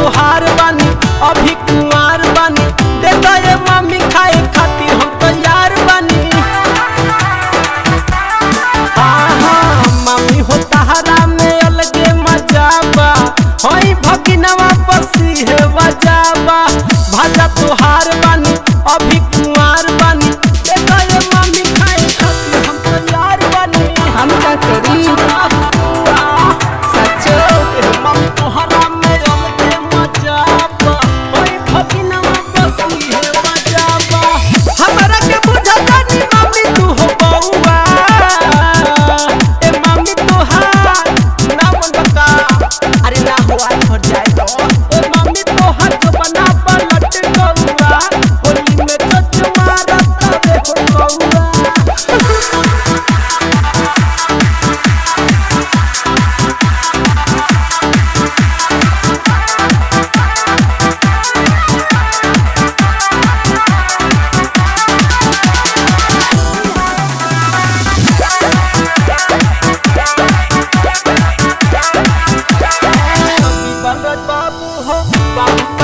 तोहार बानी अभी कुंवार बानी दे दो ये मम्मी खाए खातिर हम तैयार बानी। मम्मी हो तहरा में अलगे मजा बा होई भगिनवा पसी है वजाबा भाजा तोहार बानी अभी कुंवार बानी दे दो ये मम्मी खाए खातिर हम तैयार बानी। हम का करी सचो मम्मी तोहरा में अलगे मजा बा होई भगिनवा पसी है वजाबा हमरा के बुझा जानी मम्मी तू हो बउआ ए मम्मी तोहार नाम बता अरे ना हुआ छोड़ जाए तो ए मम्मी तोहार जो बना पलट गौआ होली में चच मारा तबे हो गौआ। बाबू हो बाबू